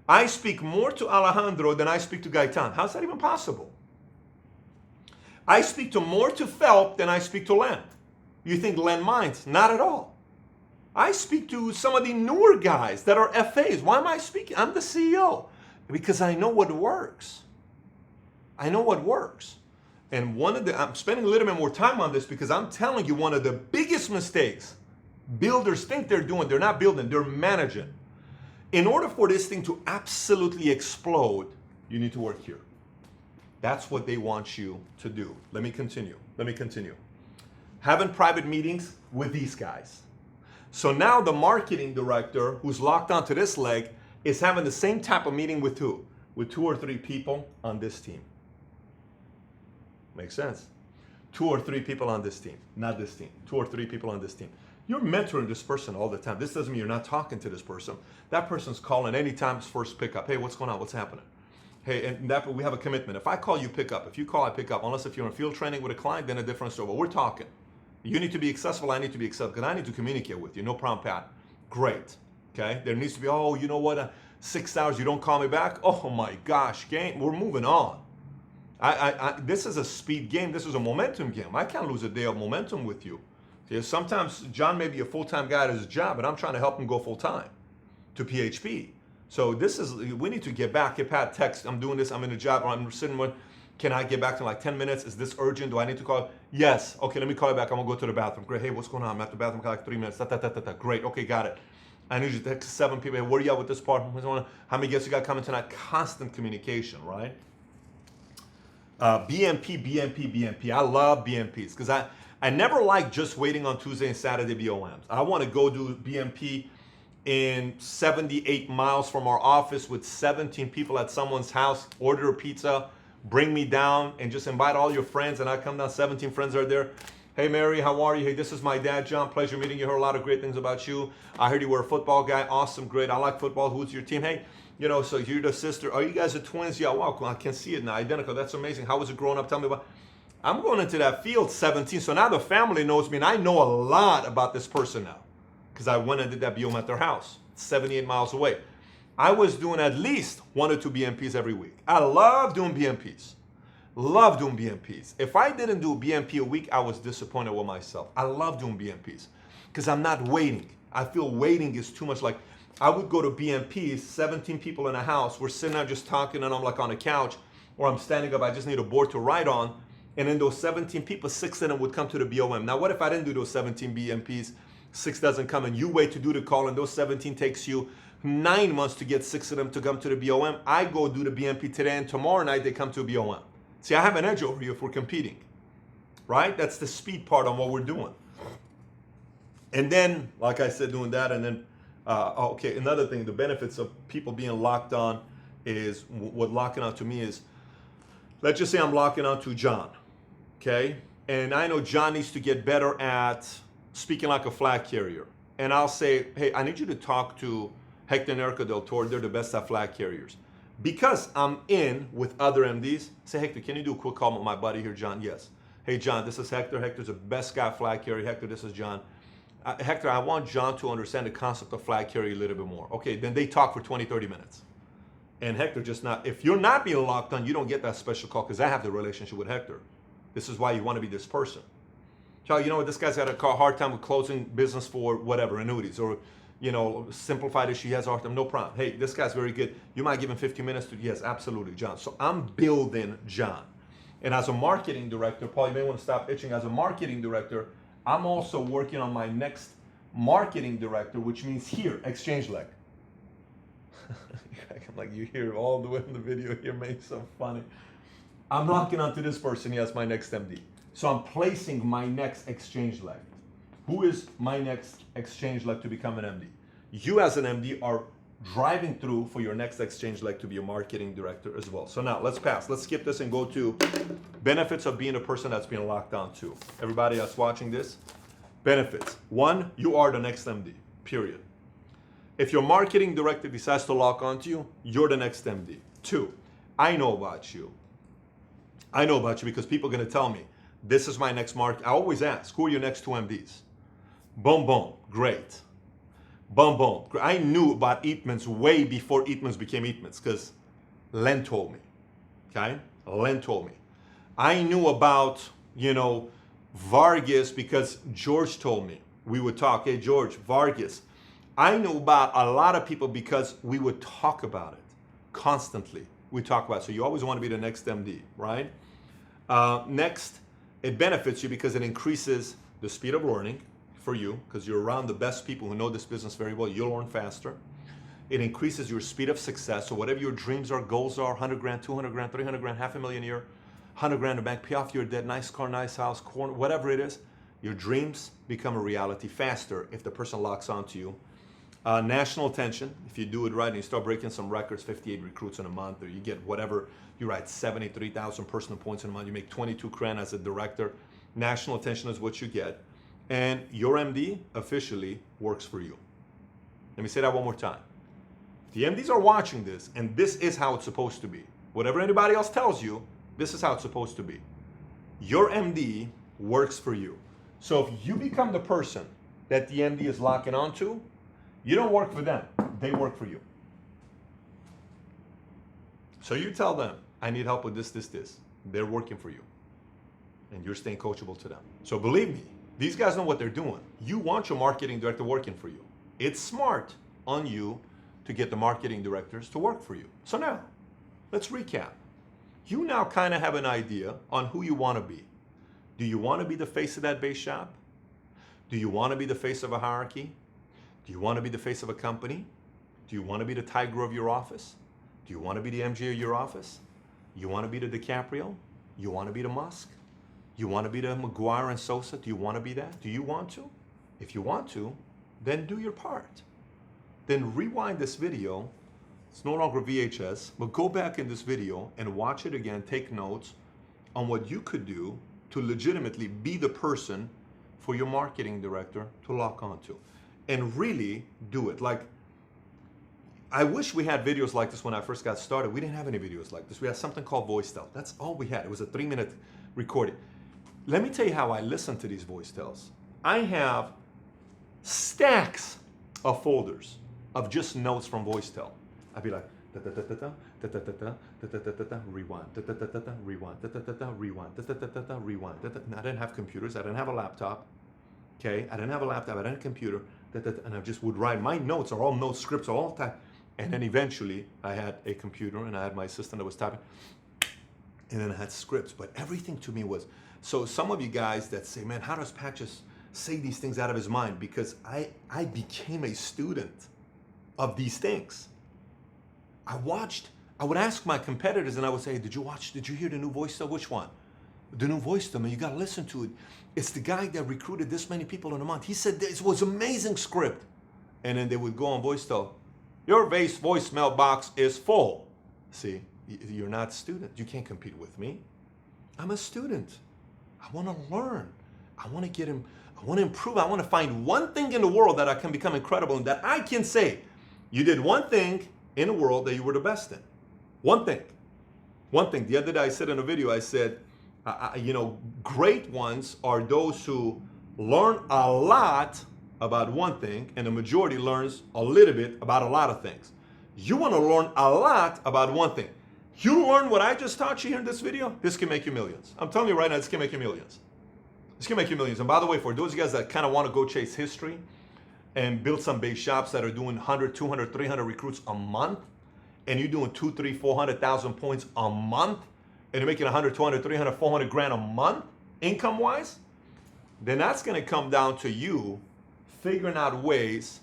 I speak more to Alejandro than I speak to Gaitan. How's that even possible? I speak to more to Phelps than I speak to Len. You think Len minds? Not at all. I speak to some of the newer guys that are FAs. Why am I speaking? I'm the CEO. Because I know what works. I know what works. And I'm spending a little bit more time on this because I'm telling you, one of the biggest mistakes builders think they're doing, they're not building, they're managing. In order for this thing to absolutely explode, you need to work here. That's what they want you to do. Let me continue. Having private meetings with these guys. So now the marketing director who's locked onto this leg is having the same type of meeting with who? With 2 or 3 people on this team. Makes sense. 2 or 3 people on this team, not this team. 2 or 3 people on this team. You're mentoring this person all the time. This doesn't mean you're not talking to this person. That person's calling anytime it's first pickup. Hey, what's going on? What's happening? Hey, and that we have a commitment. If I call, you pick up. If you call, I pick up. Unless if you're in field training with a client, then a different story. But we're talking. You need to be accessible. I need to be accessible because I need to communicate with you. No problem, Pat. Great. Okay. There needs to be, oh, you know what? 6 hours, you don't call me back. Oh my gosh, game. We're moving on. This is a speed game. This is a momentum game. I can't lose a day of momentum with you. See, sometimes John may be a full-time guy at his job, but I'm trying to help him go full-time to PHP. So we need to get back. If Pat text, I'm doing this, I'm in a job, or I'm sitting with, can I get back to like 10 minutes? Is this urgent? Do I need to call? Yes. Okay, let me call you back. I'm gonna go to the bathroom. Great. Hey, what's going on? I'm at the bathroom for like 3 minutes. Great. Okay, got it. I need you to text 7 people. Hey, where are you at with this part? How many guests you got coming tonight? Constant communication, right? BMP. I love BMPs because I never like just waiting on Tuesday and Saturday BOMs. I want to go do BMP in 78 miles from our office with 17 people at someone's house, order a pizza, bring me down, and just invite all your friends, and I come down, 17 friends are there. Hey Mary, how are you? Hey, this is my dad, John. Pleasure meeting you. Heard a lot of great things about you. I heard you were a football guy. Awesome, great. I like football. Who's your team? Hey, so you're the sister. Are you guys the twins? Yeah, wow, I can see it now. Identical. That's amazing. How was it growing up? Tell me about. I'm going into that field 17, so now the family knows me, and I know a lot about this person now because I went and did that BOM at their house, 78 miles away. I was doing at least 1 or 2 BMPs every week. I love doing BMPs. Love doing BMPs. If I didn't do a BMP a week, I was disappointed with myself. I love doing BMPs because I'm not waiting. I feel waiting is too much. Like I would go to BMPs, 17 people in a house. We're sitting there just talking and I'm like on a couch or I'm standing up. I just need a board to write on. And then those 17 people, 6 of them would come to the BOM. Now, what if I didn't do those 17 BMPs? 6 doesn't come and you wait to do the call and those 17 takes you 9 months to get 6 of them to come to the BOM. I go do the BMP today and tomorrow night they come to a BOM. See, I have an edge over you if we're competing, right? That's the speed part on what we're doing. And then, like I said, doing that, and then, okay, another thing, the benefits of people being locked on is, what locking on to me is, let's just say I'm locking on to John, okay? And I know John needs to get better at speaking like a flag carrier. And I'll say, hey, I need you to talk to Hector and Erica Del Toro. They're the best at flag carriers. Because I'm in with other MDs, say, Hector, can you do a quick call with my buddy here, John? Yes. Hey, John, this is Hector. Hector's the best guy flag carrier. Hector, this is John. Hector, I want John to understand the concept of flag carrier a little bit more. Okay, then they talk for 20, 30 minutes. And Hector just not, if you're not being locked on, you don't get that special call because I have the relationship with Hector. This is why you want to be this person. Charlie, you know what, this guy's had a hard time with closing business for whatever, annuities, or simplified issue, he has a hard time, no problem. Hey, this guy's very good. You might give him 15 minutes to, yes, absolutely, John. So I'm building John. And as a marketing director, Paul, you may want to stop itching. As a marketing director, I'm also working on my next marketing director, which means here, exchange leg. I'm like, you hear all the way in the video here, makes so funny. I'm locking onto this person, he has my next MD. So I'm placing my next exchange leg. Who is my next exchange leg to become an MD? You as an MD are driving through for your next exchange leg to be a marketing director as well. So now let's pass. Let's skip this and go to benefits of being a person that's being locked on to. Everybody that's watching this, benefits. 1, you are the next MD, period. If your marketing director decides to lock onto you, you're the next MD. 2, I know about you. I know about you because people are going to tell me, this is my next mark. I always ask, who are your next 2 MDs? Boom, boom, great. Boom, boom. I knew about Eatmans way before Eatmans became Eatmans because Len told me, okay? Len told me. I knew about, Vargas because George told me. We would talk, hey, George, Vargas. I knew about a lot of people because we would talk about it constantly. We talk about it. So you always want to be the next MD, right? Next, it benefits you because it increases the speed of learning for you because you're around the best people who know this business very well. You'll learn faster. It increases your speed of success. So whatever your dreams are, goals are, 100 grand, 200 grand, 300 grand, $500,000 a year, 100 grand in the bank, pay off your debt, nice car, nice house, corner, whatever it is, your dreams become a reality faster if the person locks onto you. National attention, if you do it right and you start breaking some records, 58 recruits in a month, or you get whatever, you write 73,000 personal points in a month, you make 22 grand as a director, national attention is what you get. And your MD officially works for you. Let me say that one more time. The MDs are watching this, and this is how it's supposed to be. Whatever anybody else tells you, this is how it's supposed to be. Your MD works for you. So if you become the person that the MD is locking onto, you don't work for them, they work for you. So you tell them, I need help with this, this, this. They're working for you. And you're staying coachable to them. So believe me, these guys know what they're doing. You want your marketing director working for you. It's smart on you to get the marketing directors to work for you. So now, let's recap. You now kind of have an idea on who you want to be. Do you want to be the face of that base shop? Do you want to be the face of a hierarchy? Do you want to be the face of a company? Do you want to be the Tiger of your office? Do you want to be the MJ of your office? You want to be the DiCaprio? You want to be the Musk? You want to be the McGuire and Sosa? Do you want to be that? Do you want to? If you want to, then do your part. Then rewind this video. It's no longer VHS, but go back in this video and watch it again, take notes on what you could do to legitimately be the person for your marketing director to lock onto. And really do it. Like, I wish we had videos like this when I first got started. We didn't have any videos like this. We had something called voice tell. That's all we had. It was a 3-minute recording. Let me tell you how I listen to these voice tells. I have stacks of folders of just notes from voice tell. I'd be like, rewind, rewind, rewind, rewind. I didn't have computers. I didn't have a laptop. Okay, I didn't have a laptop. I didn't have a computer. And I just would write. My notes are all notes, scripts are all time. And then eventually I had a computer and I had my assistant that was typing. And then I had scripts. But everything to me was, so some of you guys that say, man, how does Pat just say these things out of his mind? Because I became a student of these things. I would ask my competitors and I would say, did you hear the new voice tell? Which one? The new voice tell, man, you gotta listen to it. It's the guy that recruited this many people in a month. He said this was amazing script. And then they would go on voice tell, your voicemail box is full. See, you're not a student. You can't compete with me. I'm a student. I want to learn. I want to get him. I want to improve. I want to find one thing in the world that I can become incredible in, that I can say, you did one thing in the world that you were the best in. One thing. One thing. The other day I said in a video, I said, great ones are those who learn a lot about one thing and the majority learns a little bit about a lot of things. You want to learn a lot about one thing. You learn what I just taught you here in this video, this can make you millions. I'm telling you right now, this can make you millions. This can make you millions. And by the way, for those of you guys that kind of want to go chase history and build some base shops that are doing 100, 200, 300 recruits a month, and you're doing 2, 3, 400,000 points a month, and you're making 100, 200, 300, 400 grand a month, income-wise, then that's going to come down to you figuring out ways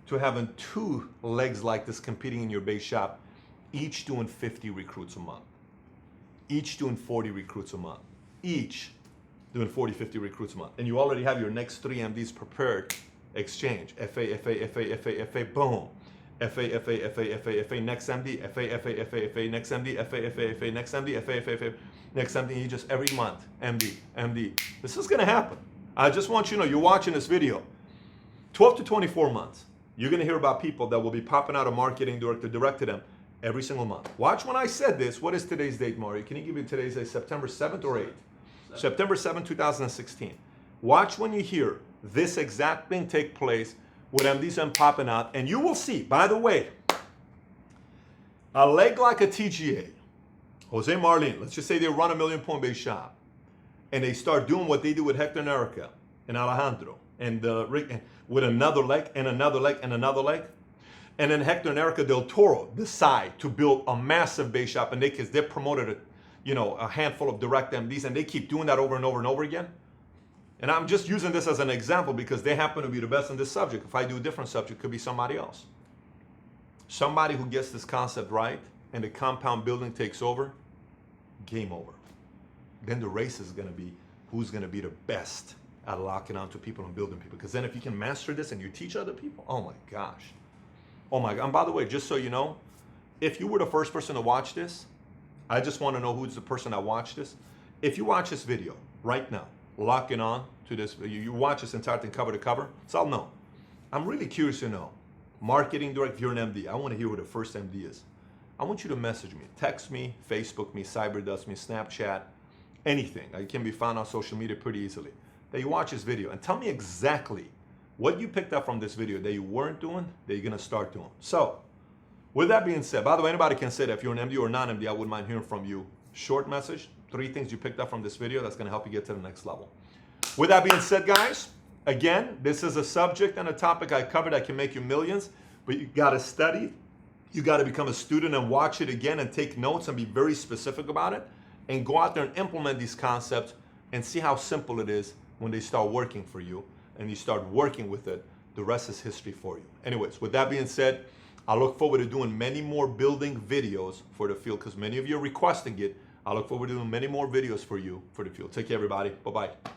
to having 2 legs like this competing in your base shop, each doing 50 recruits a month, each doing 40 recruits a month, each doing 40, 50 recruits a month. And you already have your next 3 MDs prepared. Exchange, FA, FA, FA, FA, FA, boom. FA, FA, FA, FA, FA, next MD, FA, FA, FA, FA, next MD, FA, FA, FA, next MD, FA, FA, FA, next MD. You just every month, MD, MD. This is going to happen. I just want you to know, you're watching this video. 12 to 24 months, you're going to hear about people that will be popping out a marketing director direct to them every single month. Watch when I said this. What is today's date, Mario? Can you give me today's date, September 7th or 8th? September 7th, 2016. Watch when you hear this exact thing take place with MDs popping out, and you will see, by the way, a leg like a TGA, Jose Marlin, let's just say they run a $1 million point base shop, and they start doing what they do with Hector and Erica and Alejandro, and with another leg and another leg and another leg. And then Hector and Erica Del Toro decide to build a massive base shop, and they promoted a handful of direct MDs, and they keep doing that over and over and over again. And I'm just using this as an example because they happen to be the best in this subject. If I do a different subject, it could be somebody else. Somebody who gets this concept right and the compound building takes over, game over. Then the race is going to be who's going to be the best at locking onto people and building people. Because then if you can master this and you teach other people, oh my gosh. Oh my God. And by the way, just so you know, if you were the first person to watch this, I just want to know who's the person that watched this. If you watch this video right now, locking on to this, you watch this entire thing cover to cover, so I'll know. I'm really curious to know. Marketing director, if you're an MD, I want to hear who the first MD is. I want you to message me, text me, Facebook me, Cyberdust me, Snapchat, anything. It can be found on social media pretty easily. That you watch this video and tell me exactly what you picked up from this video that you weren't doing, that you're going to start doing. So, with that being said, by the way, anybody can say that if you're an MD or non-MD, I wouldn't mind hearing from you. Short message, 3 things you picked up from this video that's going to help you get to the next level. With that being said, guys, again, this is a subject and a topic I covered that can make you millions, but you got to study You got to become a student and watch it again and take notes and be very specific about it and go out there and implement these concepts and see how simple it is when they start working for you and you start working with it. The rest is history for you. Anyways, with that being said, I look forward to doing many more building videos for the field because many of you are requesting it. I look forward to doing many more videos for you for the field. Take care, everybody. Bye-bye.